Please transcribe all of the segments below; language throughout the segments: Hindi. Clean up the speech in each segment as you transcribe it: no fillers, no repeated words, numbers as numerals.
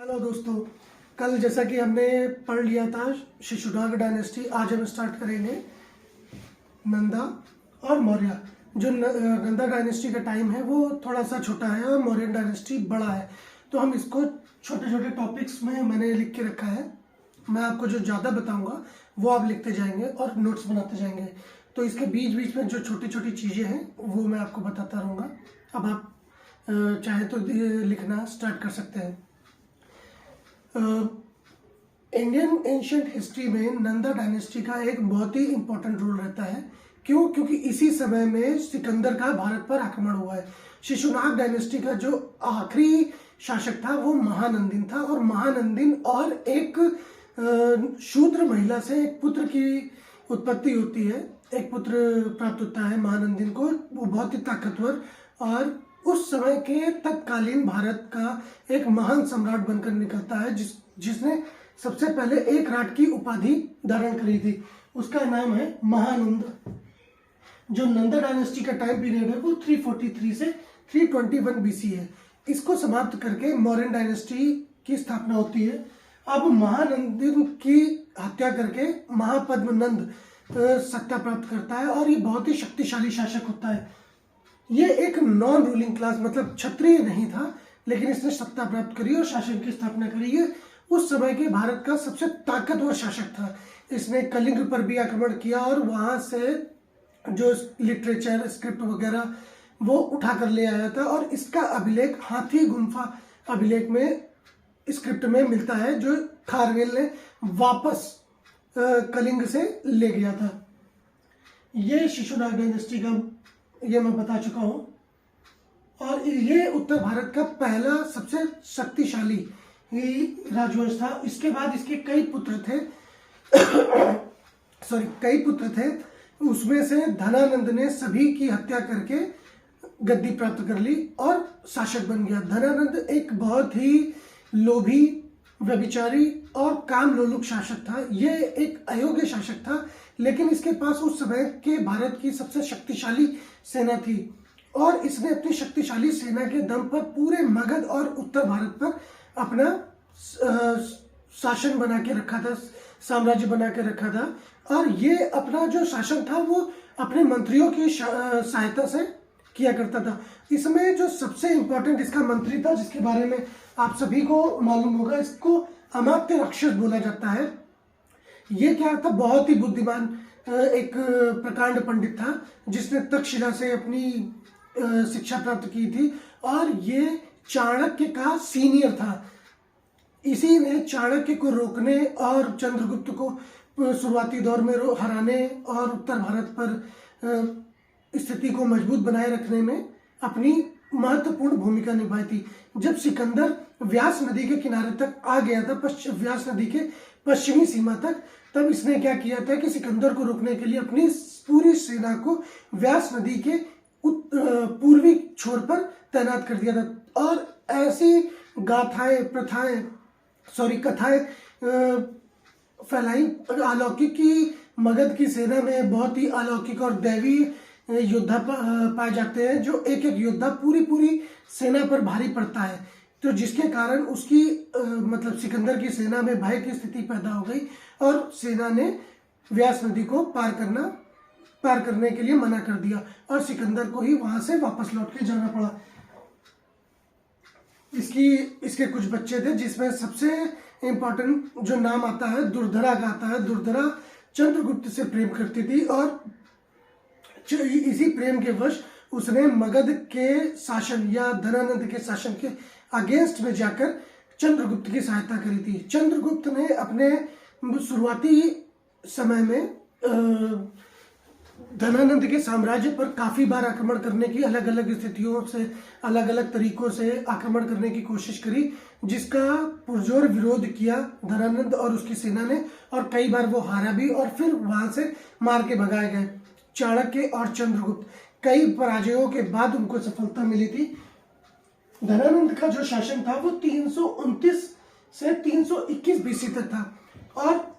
हेलो दोस्तों, कल जैसा कि हमने पढ़ लिया था शिशुनाग डायनेस्टी, आज हम स्टार्ट करेंगे नंदा और मौर्य। जो नंदा डायनेस्टी का टाइम है वो थोड़ा सा छोटा है और मौर्य डायनेस्टी बड़ा है, तो हम इसको छोटे छोटे टॉपिक्स में मैंने लिख के रखा है। मैं आपको जो ज़्यादा बताऊंगा वो आप लिखते जाएंगे और नोट्स बनाते जाएंगे, तो इसके बीच बीच में जो छोटी छोटी चीज़ें हैं वो मैं आपको बताता रहूँगा। अब आप चाहे तो लिखना स्टार्ट कर सकते हैं। इंडियन एंशिएंट हिस्ट्री में नंदा डायनेस्टी का एक बहुत ही इंपॉर्टेंट रोल रहता है। क्यों? क्योंकि इसी समय में सिकंदर का भारत पर आक्रमण हुआ है। शिशुनाग डायनेस्टी का जो आखिरी शासक था वो महानंदिन था, और महानंदिन और एक शूद्र महिला से एक पुत्र की उत्पत्ति होती है, एक पुत्र प्राप्त होता है महानंदिन को। वो बहुत ही ताकतवर और उस समय के तत्कालीन भारत का एक महान सम्राट बनकर निकलता है, जिसने सबसे पहले एक राट की उपाधि धारण करी थी। उसका नाम है महानंद। जो नंदा डायनेस्टी का टाइम पीरियड है वो 343 से 321 बीसी है। इसको समाप्त करके मौर्य डायनेस्टी की स्थापना होती है। अब महानंदिन की हत्या करके महापद्मनंद सत्ता प्राप्त करता है, और ये बहुत ही शक्तिशाली शासक होता है। ये एक नॉन रूलिंग क्लास, मतलब क्षत्रिय नहीं था, लेकिन इसने सत्ता प्राप्त करी और शासन की स्थापना करी। ये उस समय के भारत का सबसे ताकतवर शासक था। इसने कलिंग पर भी आक्रमण किया और वहां से जो लिटरेचर, स्क्रिप्ट वगैरह वो उठा कर ले आया था, और इसका अभिलेख हाथी गुम्फा अभिलेख में स्क्रिप्ट में मिलता है, जो खारवेल ने वापस कलिंग से ले गया था। ये शिशुनाग डायनेस्टी का ये मैं बता चुका हूं, और ये उत्तर भारत का पहला सबसे शक्तिशाली राजवंश था। इसके बाद इसके कई पुत्र थे कई पुत्र थे। उसमें से धनानंद ने सभी की हत्या करके गद्दी प्राप्त कर ली और शासक बन गया। धनानंद एक बहुत ही लोभी, व्यभिचारी और काम लोलुप शासक था। ये एक अयोग्य शासक था, लेकिन इसके पास उस समय के भारत की सबसे शक्तिशाली सेना थी, और इसने अपनी शक्तिशाली सेना के दम पर पूरे मगध और उत्तर भारत पर अपना शासन बना के रखा था, साम्राज्य बना के रखा था। और ये अपना जो शासन था वो अपने मंत्रियों की सहायता से किया करता था। इसमें जो सबसे इंपॉर्टेंट इसका मंत्री था, जिसके बारे में आप सभी को मालूम होगा, इसको अमात्य राक्षस बोला जाता है। ये क्या था? बहुत ही बुद्धिमान एक प्रकांड पंडित था, जिसने तक्षशिला से अपनी शिक्षा प्राप्त की थी, और ये चाणक्य का सीनियर था। इसी ने चाणक्य को रोकने और चंद्रगुप्त को शुरुआती दौर में हराने और उत्तर भारत पर स्थिति को मजबूत बनाए रखने में अपनी महत्वपूर्ण भूमिका निभाई थी। जब सिकंदर व्यास नदी के किनारे तक आ गया था, व्यास नदी के पश्चिमी सीमा तक, तब इसने क्या किया था कि सिकंदर को रोकने के लिए अपनी पूरी सेना को व्यास नदी के पूर्वी छोर पर तैनात कर दिया था। और ऐसी कथाएं फैलाई अलौकिक की मगध की सेना में बहुत ही अलौकिक और दैवी योद्धा पाए जाते हैं, जो एक एक योद्धा पूरी सेना पर भारी पड़ता है। तो जिसके कारण उसकी मतलब सिकंदर की सेना में भय की स्थिति पैदा हो गई, और सेना ने व्यास नदी को पार करने के लिए मना कर दिया, और सिकंदर को ही वहां से वापस लौट के जाना पड़ा। इसके कुछ बच्चे थे, जिसमें सबसे इंपॉर्टेंट जो नाम आता है दुर्धरा का आता है। दुर्धरा चंद्रगुप्त से प्रेम करती थी, और इसी प्रेम के वश उसने मगध के शासन या धनानंद के शासन के अगेंस्ट में जाकर चंद्रगुप्त की सहायता करी थी। चंद्रगुप्त ने अपने शुरुआती समय में धनानंद के साम्राज्य पर काफी बार आक्रमण करने की, अलग अलग स्थितियों से, अलग अलग तरीकों से आक्रमण करने की कोशिश करी, जिसका पुरजोर विरोध किया धनानंद और उसकी सेना ने, और कई बार वो हारा भी, और फिर वहां से मार के भगाए गए। चाणक्य और चंद्रगुप्त कई पराजयों के बाद उनको सफलता मिली थी। धनानंद का जो शासन था वो 329 से 321 बीसी तक था, और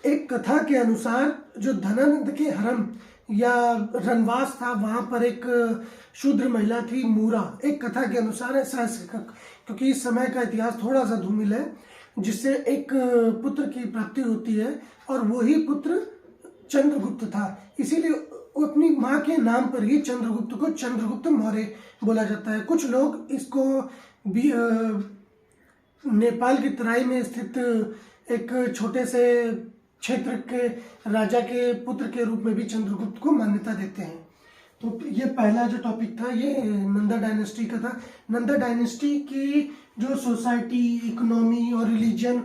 एक कथा के अनुसार जो धनानंद के हरम या रनवास था, वहां पर एक शूद्र महिला थी मूरा। एक कथा के अनुसार ऐसा है, क्योंकि इस समय का इतिहास थोड़ा सा धूमिल है, जिससे एक पुत्र की प्राप्ति होती है और वही पुत्र चंद्रगुप्त था। इसीलिए वो अपनी माँ के नाम पर ही चंद्रगुप्त को चंद्रगुप्त मौर्य बोला जाता है। कुछ लोग इसको भी नेपाल की तराई में स्थित एक छोटे से क्षेत्र के राजा के पुत्र के रूप में भी चंद्रगुप्त को मान्यता देते हैं। तो ये पहला जो टॉपिक था ये नंदा डायनेस्टी का था। नंदा डायनेस्टी की जो सोसाइटी, इकोनॉमी और रिलीजन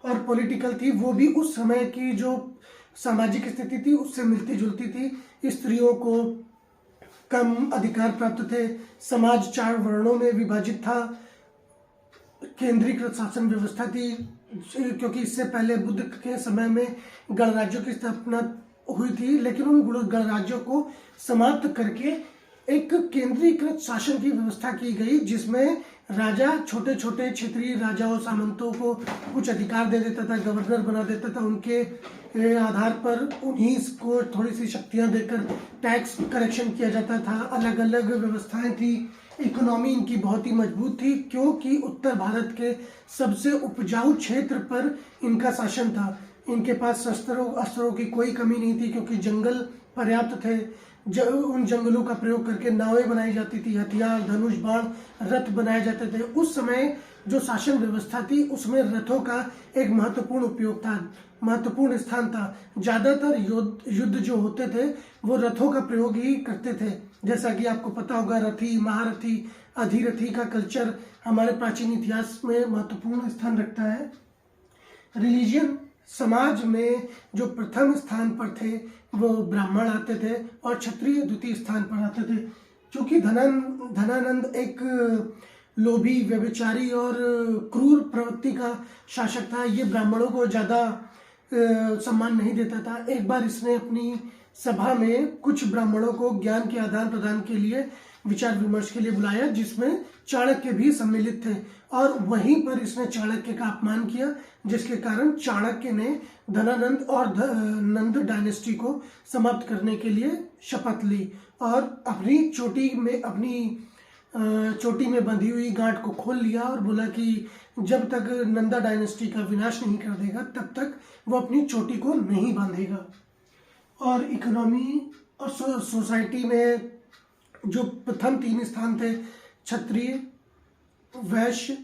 और पॉलिटिकल थी, वो भी उस समय की जो सामाजिक स्थिति थी उससे मिलती जुलती थी। स्त्रियों को कम अधिकार प्राप्त थे, समाज 4 वर्णों में विभाजित था, केंद्रीकृत शासन व्यवस्था थी, क्योंकि इससे पहले बुद्ध के समय में गणराज्यों की स्थापना हुई थी, लेकिन उन गणराज्यों को समाप्त करके एक केंद्रीकृत शासन की व्यवस्था की गई, जिसमें राजा छोटे छोटे क्षेत्रीय राजाओं, सामंतों को कुछ अधिकार दे देता था, गवर्नर बना देता था, उनके आधार पर उन्हीं को थोड़ी सी शक्तियां देकर टैक्स कलेक्शन किया जाता था। अलग अलग व्यवस्थाएं थी। इकोनॉमी इनकी बहुत ही मजबूत थी, क्योंकि उत्तर भारत के सबसे उपजाऊ क्षेत्र पर इनका शासन था। इनके पास अस्त्रों की कोई कमी नहीं थी, क्योंकि जंगल पर्याप्त थे। उन जंगलों का प्रयोग करके नावें बनाई जाती थी, हथियार, धनुष, बाण, रथ बनाए जाते थे। उस समय जो शासन व्यवस्था थी उसमें रथों का एक महत्वपूर्ण उपयोग था, महत्वपूर्ण स्थान था। ज्यादातर युद्ध जो होते थे वो रथों का प्रयोग ही करते थे। जैसा कि आपको पता होगा, रथी, महारथी, अधिरथी का कल्चर हमारे प्राचीन इतिहास में महत्वपूर्ण स्थान रखता है। रिलीजियन, समाज में जो प्रथम स्थान पर थे वो ब्राह्मण आते थे और क्षत्रिय द्वितीय स्थान पर आते थे। क्योंकि धनानंद एक लोभी, व्यभिचारी और क्रूर प्रवृत्ति का शासक था, ये ब्राह्मणों को ज्यादा सम्मान नहीं देता था। एक बार इसने अपनी सभा में कुछ ब्राह्मणों को ज्ञान के आदान प्रदान के लिए विचार विमर्श के लिए बुलाया, जिसमें चाणक्य भी सम्मिलित थे, और वहीं पर इसने चाणक्य का अपमान किया, जिसके कारण चाणक्य ने धनानंद और नंद डायनेस्टी को समाप्त करने के लिए शपथ ली और अपनी चोटी में बंधी हुई गांठ को खोल लिया और बोला कि जब तक नंदा डायनेस्टी का विनाश नहीं कर देगा तब तक वो अपनी चोटी को नहीं बांधेगा। और इकोनॉमी और सोसाइटी में जो प्रथम 3 स्थान थे, क्षत्रिय, वैश्य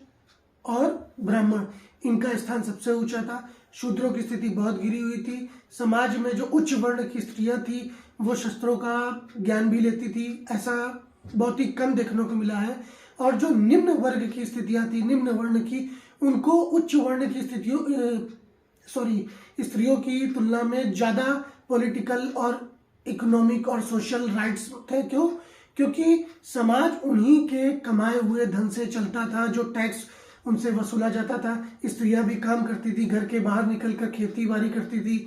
और ब्राह्मण, इनका स्थान सबसे ऊंचा था। शूद्रों की स्थिति बहुत गिरी हुई थी। समाज में जो उच्च वर्ण की स्त्रियां थी वो शस्त्रों का ज्ञान भी लेती थी, ऐसा बहुत ही कम देखने को मिला है। और जो निम्न वर्ग की स्थितियां थी, निम्न वर्ण की, उनको उच्च वर्ण की स्त्रियों की तुलना में ज्यादा पॉलिटिकल और इकोनॉमिक और सोशल राइट्स थे। क्यों? क्योंकि समाज उन्हीं के कमाए हुए धन से चलता था, जो टैक्स उनसे वसूला जाता था। स्त्रियां भी काम करती थी, घर के बाहर निकलकर खेती बाड़ी करती थी,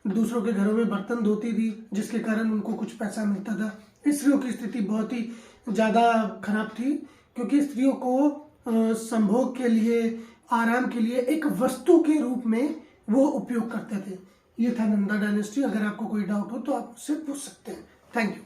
दूसरों के घरों में बर्तन धोती थी, जिसके कारण उनको कुछ पैसा मिलता था। स्त्रियों की स्थिति बहुत ही ज्यादा खराब थी, क्योंकि स्त्रियों को संभोग के लिए, आराम के लिए एक वस्तु के रूप में वो उपयोग करते थे। ये था नंदा डायनेस्टी। अगर आपको कोई डाउट हो तो आप उससे पूछ सकते हैं। Thank you.